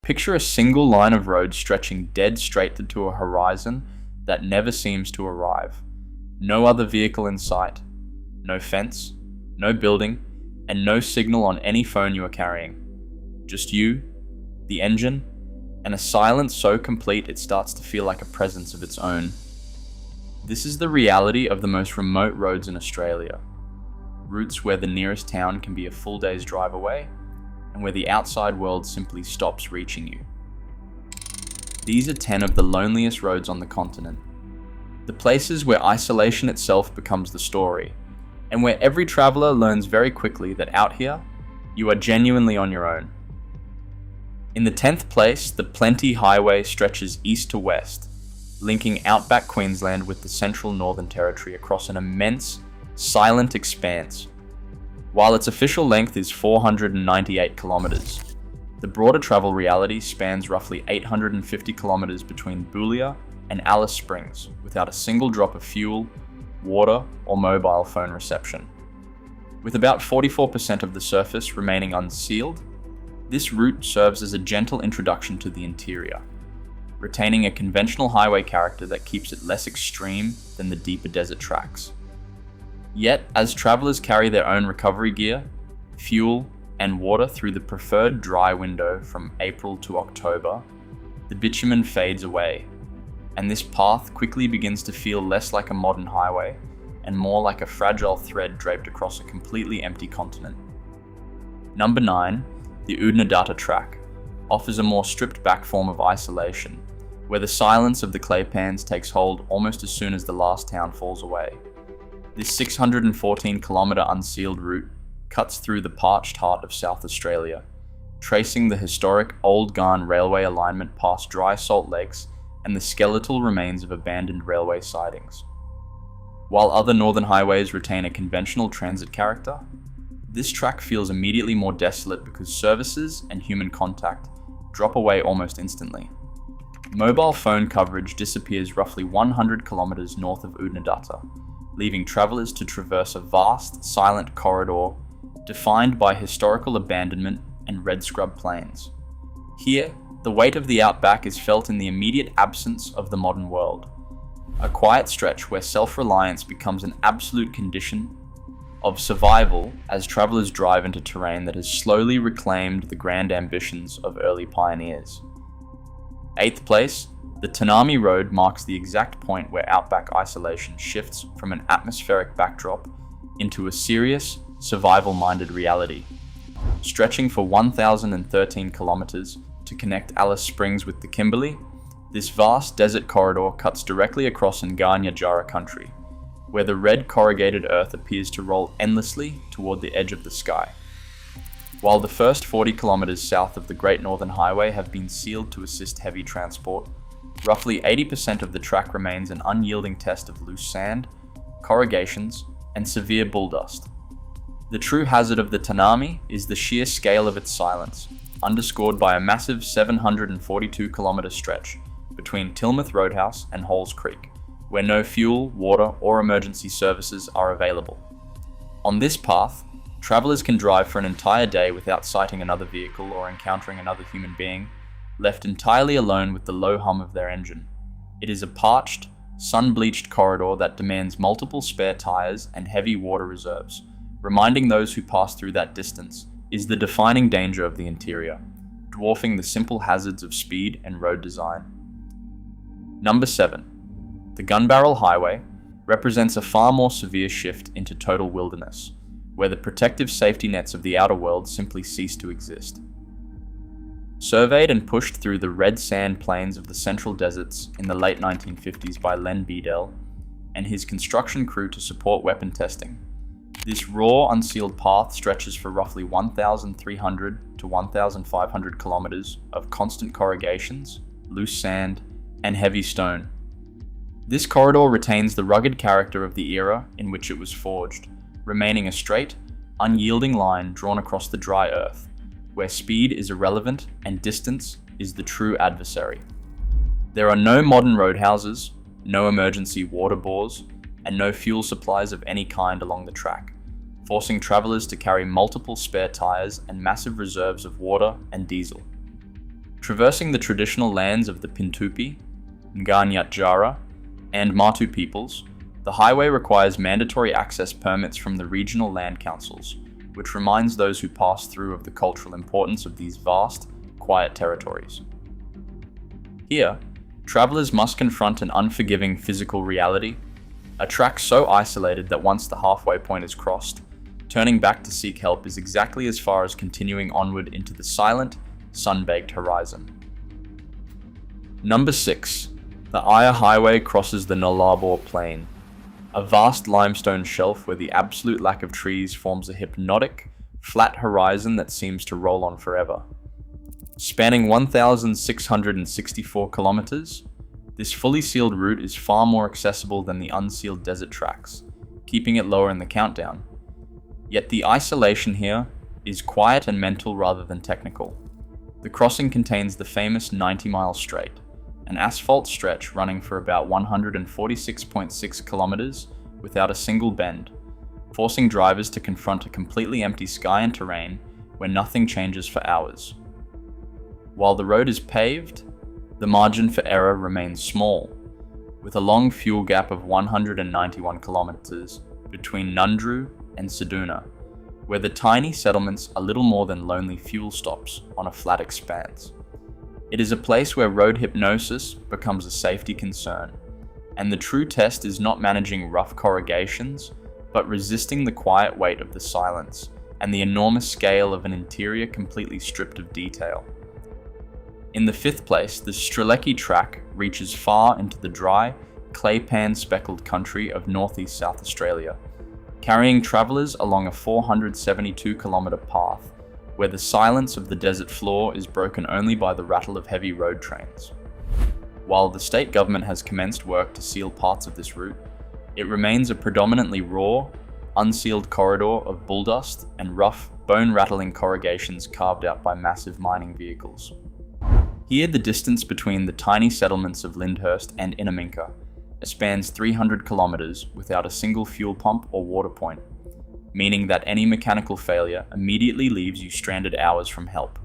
Picture a single line of road stretching dead straight into a horizon that never seems to arrive. No other vehicle in sight, no fence, no building, and no signal on any phone you are carrying. Just you, the engine, and a silence so complete it starts to feel like a presence of its own. This is the reality of the most remote roads in Australia. Routes where the nearest town can be a full day's drive away, and where the outside world simply stops reaching you. These are 10 of the loneliest roads on the continent. The places where isolation itself becomes the story, and where every traveller learns very quickly that out here, you are genuinely on your own. In the 10th place, the Plenty Highway stretches east to west, linking outback Queensland with the central Northern Territory across an immense, silent expanse. While its official length is 498 kilometres, the broader travel reality spans roughly 850 kilometres between Boulia and Alice Springs without a single drop of fuel, water, or mobile phone reception. With about 44% of the surface remaining unsealed, this route serves as a gentle introduction to the interior, retaining a conventional highway character that keeps it less extreme than the deeper desert tracks. Yet, as travellers carry their own recovery gear, fuel, and water through the preferred dry window from April to October, the bitumen fades away, and this path quickly begins to feel less like a modern highway and more like a fragile thread draped across a completely empty continent. Number 9, the Oodnadatta Track, offers a more stripped-back form of isolation, where the silence of the clay pans takes hold almost as soon as the last town falls away. This 614-kilometre unsealed route cuts through the parched heart of South Australia, tracing the historic Old Garn railway alignment past dry salt lakes and the skeletal remains of abandoned railway sidings. While other northern highways retain a conventional transit character, this track feels immediately more desolate because services and human contact drop away almost instantly. Mobile phone coverage disappears roughly 100 kilometres north of Oodnadatta, leaving travellers to traverse a vast, silent corridor defined by historical abandonment and red scrub plains. Here, the weight of the outback is felt in the immediate absence of the modern world, a quiet stretch where self-reliance becomes an absolute condition of survival as travellers drive into terrain that has slowly reclaimed the grand ambitions of early pioneers. 8th place, the Tanami Road marks the exact point where outback isolation shifts from an atmospheric backdrop into a serious, survival-minded reality. Stretching for 1,013 kilometres to connect Alice Springs with the Kimberley, this vast desert corridor cuts directly across Nganya Jara country, where the red corrugated earth appears to roll endlessly toward the edge of the sky. While the first 40 kilometres south of the Great Northern Highway have been sealed to assist heavy transport, roughly 80% of the track remains an unyielding test of loose sand, corrugations, and severe bull dust. The true hazard of the Tanami is the sheer scale of its silence, underscored by a massive 742-kilometre stretch between Tilmouth Roadhouse and Halls Creek, where no fuel, water, or emergency services are available. On this path, travellers can drive for an entire day without sighting another vehicle or encountering another human being, left entirely alone with the low hum of their engine. It is a parched, sun-bleached corridor that demands multiple spare tyres and heavy water reserves, reminding those who pass through that distance is the defining danger of the interior, dwarfing the simple hazards of speed and road design. Number 7. The Gunbarrel Highway represents a far more severe shift into total wilderness, where the protective safety nets of the outer world simply cease to exist. Surveyed and pushed through the red sand plains of the central deserts in the late 1950s by Len Beadell and his construction crew to support weapon testing, this raw, unsealed path stretches for roughly 1,300 to 1,500 kilometres of constant corrugations, loose sand, and heavy stone. This corridor retains the rugged character of the era in which it was forged, remaining a straight, unyielding line drawn across the dry earth, where speed is irrelevant and distance is the true adversary. There are no modern roadhouses, no emergency water bores, and no fuel supplies of any kind along the track, forcing travellers to carry multiple spare tyres and massive reserves of water and diesel. Traversing the traditional lands of the Pintupi, Nganyatjara, and Matu peoples, the highway requires mandatory access permits from the regional land councils, which reminds those who pass through of the cultural importance of these vast, quiet territories. Here, travelers must confront an unforgiving physical reality, a track so isolated that once the halfway point is crossed, turning back to seek help is exactly as far as continuing onward into the silent, sun-baked horizon. Number 6. The Aya Highway crosses the Nullarbor Plain, a vast limestone shelf where the absolute lack of trees forms a hypnotic, flat horizon that seems to roll on forever. Spanning 1,664 kilometers, this fully sealed route is far more accessible than the unsealed desert tracks, keeping it lower in the countdown. Yet the isolation here is quiet and mental rather than technical. The crossing contains the famous 90-mile straight, an asphalt stretch running for about 146.6 kilometers without a single bend, forcing drivers to confront a completely empty sky and terrain where nothing changes for hours. While the road is paved, the margin for error remains small, with a long fuel gap of 191 kilometers between Nundru and Seduna, where the tiny settlements are little more than lonely fuel stops on a flat expanse. It is a place where road hypnosis becomes a safety concern, and the true test is not managing rough corrugations, but resisting the quiet weight of the silence and the enormous scale of an interior completely stripped of detail. In the 5th place, the Strzelecki Track reaches far into the dry, clay-pan-speckled country of northeast South Australia, carrying travellers along a 472-kilometre path where the silence of the desert floor is broken only by the rattle of heavy road trains. While the state government has commenced work to seal parts of this route, it remains a predominantly raw, unsealed corridor of bulldust and rough, bone-rattling corrugations carved out by massive mining vehicles. Here, the distance between the tiny settlements of Lyndhurst and Inaminka spans 300 kilometers without a single fuel pump or water point, meaning that any mechanical failure immediately leaves you stranded hours from help.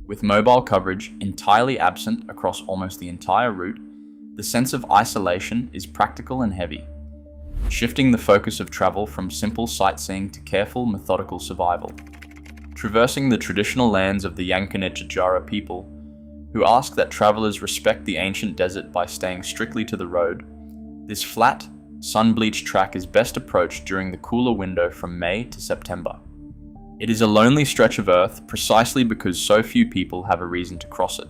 With mobile coverage entirely absent across almost the entire route, the sense of isolation is practical and heavy, shifting the focus of travel from simple sightseeing to careful, methodical survival. Traversing the traditional lands of the Yankunytjatjara people, who ask that travelers respect the ancient desert by staying strictly to the road, this flat, sun-bleached track is best approached during the cooler window from May to September. It is a lonely stretch of earth precisely because so few people have a reason to cross it,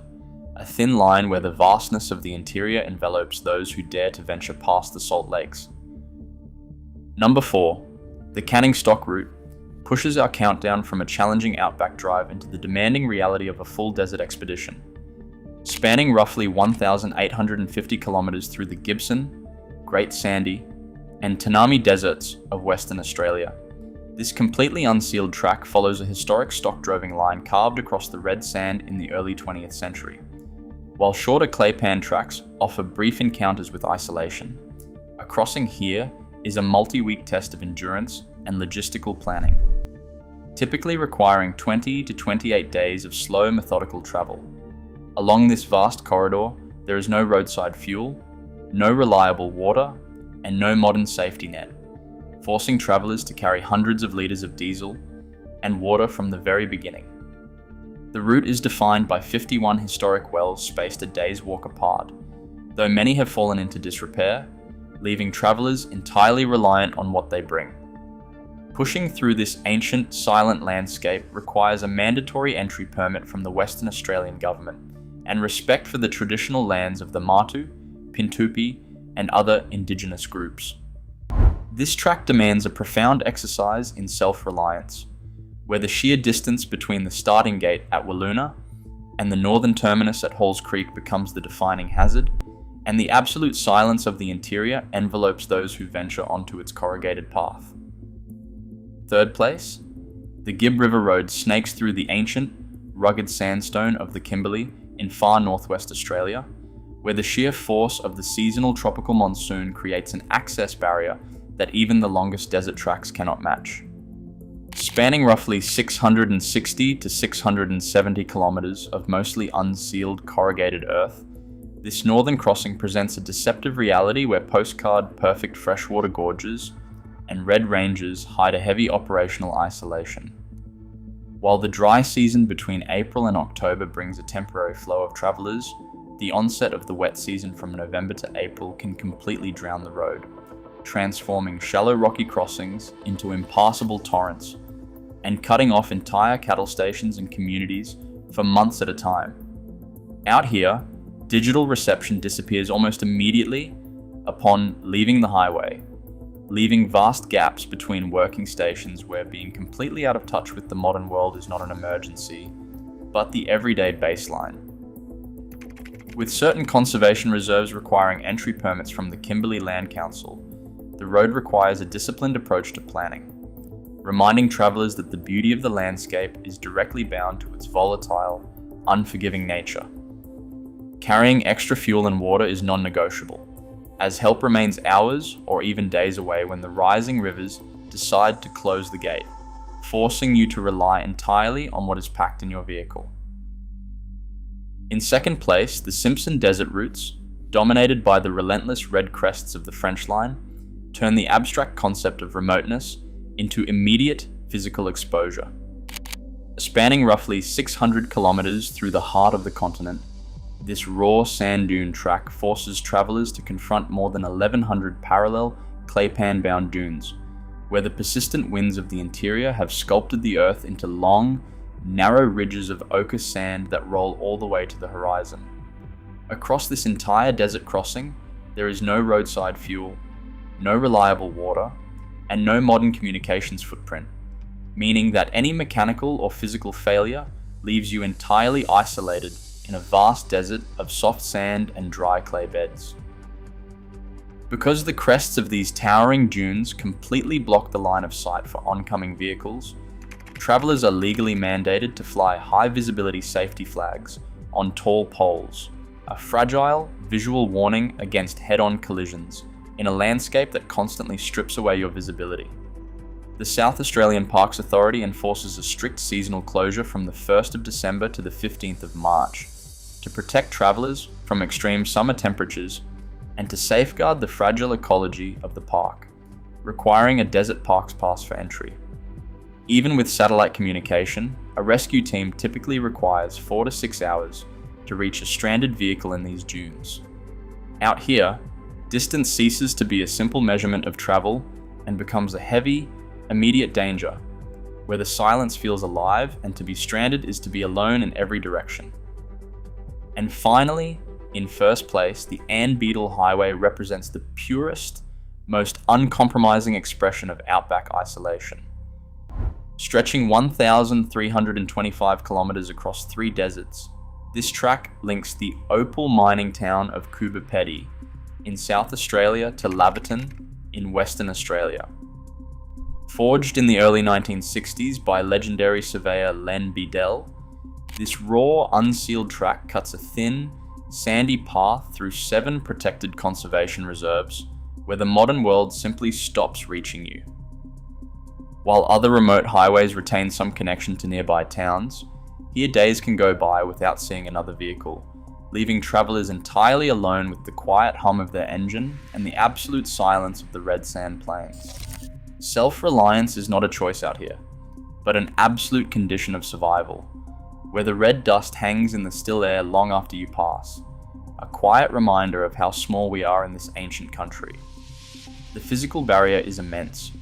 a thin line where the vastness of the interior envelops those who dare to venture past the salt lakes. Number 4. The Canning Stock route pushes our countdown from a challenging outback drive into the demanding reality of a full desert expedition. Spanning roughly 1,850 kilometers through the Gibson, Great Sandy, and Tanami deserts of Western Australia. This completely unsealed track follows a historic stock droving line carved across the red sand in the early 20th century. While shorter claypan tracks offer brief encounters with isolation, a crossing here is a multi-week test of endurance and logistical planning, typically requiring 20 to 28 days of slow, methodical travel. Along this vast corridor, there is no roadside fuel, no reliable water, and no modern safety net, forcing travelers to carry hundreds of liters of diesel and water from the very beginning. The route is defined by 51 historic wells spaced a day's walk apart, though many have fallen into disrepair, leaving travelers entirely reliant on what they bring. Pushing through this ancient, silent landscape requires a mandatory entry permit from the Western Australian government and respect for the traditional lands of the Matu, Pintupi, and other indigenous groups. This track demands a profound exercise in self-reliance, where the sheer distance between the starting gate at Walloona and the northern terminus at Halls Creek becomes the defining hazard, and the absolute silence of the interior envelopes those who venture onto its corrugated path. 3rd place, the Gibb River Road snakes through the ancient, rugged sandstone of the Kimberley in far northwest Australia, where the sheer force of the seasonal tropical monsoon creates an access barrier that even the longest desert tracks cannot match. Spanning roughly 660 to 670 kilometers of mostly unsealed corrugated earth, this northern crossing presents a deceptive reality where postcard perfect freshwater gorges and red ranges hide a heavy operational isolation. While the dry season between April and October brings a temporary flow of travelers, the onset of the wet season from November to April can completely drown the road, transforming shallow rocky crossings into impassable torrents and cutting off entire cattle stations and communities for months at a time. Out here, digital reception disappears almost immediately upon leaving the highway, leaving vast gaps between working stations where being completely out of touch with the modern world is not an emergency, but the everyday baseline. With certain conservation reserves requiring entry permits from the Kimberley Land Council, the road requires a disciplined approach to planning, reminding travelers that the beauty of the landscape is directly bound to its volatile, unforgiving nature. Carrying extra fuel and water is non-negotiable, as help remains hours or even days away when the rising rivers decide to close the gate, forcing you to rely entirely on what is packed in your vehicle. In second place, the Simpson Desert routes, dominated by the relentless red crests of the French line, turn the abstract concept of remoteness into immediate physical exposure. Spanning roughly 600 kilometers through the heart of the continent, this raw sand dune track forces travelers to confront more than 1,100 parallel claypan-bound dunes, where the persistent winds of the interior have sculpted the earth into long, narrow ridges of ochre sand that roll all the way to the horizon. Across this entire desert crossing, there is no roadside fuel, no reliable water, and no modern communications footprint, meaning that any mechanical or physical failure leaves you entirely isolated in a vast desert of soft sand and dry clay beds. Because the crests of these towering dunes completely block the line of sight for oncoming vehicles, travelers are legally mandated to fly high visibility safety flags on tall poles, a fragile visual warning against head-on collisions in a landscape that constantly strips away your visibility. The South Australian Parks Authority enforces a strict seasonal closure from the 1st of December to the 15th of March to protect travellers from extreme summer temperatures and to safeguard the fragile ecology of the park, requiring a Desert Parks Pass for entry. Even with satellite communication, a rescue team typically requires 4 to 6 hours to reach a stranded vehicle in these dunes. Out here, distance ceases to be a simple measurement of travel and becomes a heavy, immediate danger, where the silence feels alive and to be stranded is to be alone in every direction. And finally, in first place, the Beadell Highway represents the purest, most uncompromising expression of outback isolation. Stretching 1,325 kilometers across 3 deserts, this track links the opal mining town of Coober in South Australia to Laverton in Western Australia. Forged in the early 1960s by legendary surveyor Len Beadell, this raw, unsealed track cuts a thin, sandy path through 7 protected conservation reserves where the modern world simply stops reaching you. While other remote highways retain some connection to nearby towns, here days can go by without seeing another vehicle, leaving travellers entirely alone with the quiet hum of their engine and the absolute silence of the red sand plains. Self-reliance is not a choice out here, but an absolute condition of survival, where the red dust hangs in the still air long after you pass, a quiet reminder of how small we are in this ancient country. The physical barrier is immense,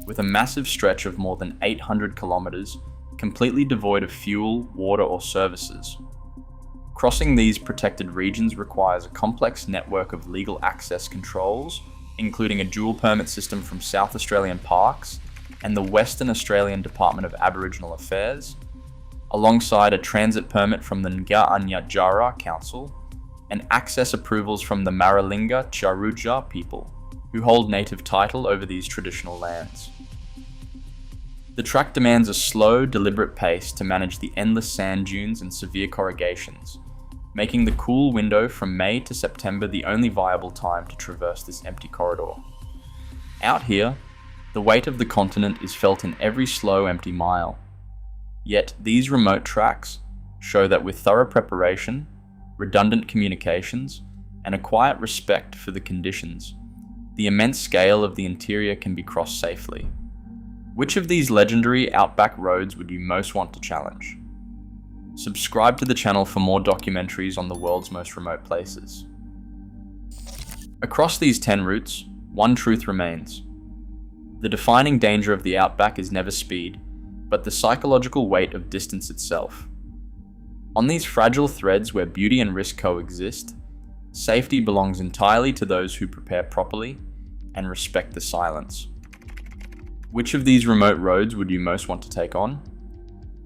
with a massive stretch of more than 800 kilometers completely devoid of fuel, water, or services. Crossing these protected regions requires a complex network of legal access controls, including a dual permit system from South Australian Parks and the Western Australian Department of Aboriginal Affairs, alongside a transit permit from the Ngaranyatjara Council and access approvals from the Maralinga Tjarutja people, who hold native title over these traditional lands. The track demands a slow, deliberate pace to manage the endless sand dunes and severe corrugations, making the cool window from May to September the only viable time to traverse this empty corridor. Out here, The weight of the continent is felt in every slow, empty mile. Yet these remote tracks show that with thorough preparation, redundant communications, and a quiet respect for the conditions, the immense scale of the interior can be crossed safely. Which of these legendary outback roads would you most want to challenge? Subscribe to the channel for more documentaries on the world's most remote places. Across these 10 routes, one truth remains. The defining danger of the outback is never speed, but the psychological weight of distance itself. On these fragile threads where beauty and risk coexist, safety belongs entirely to those who prepare properly and respect the silence. Which of these remote roads would you most want to take on?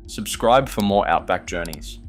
Subscribe for more outback journeys.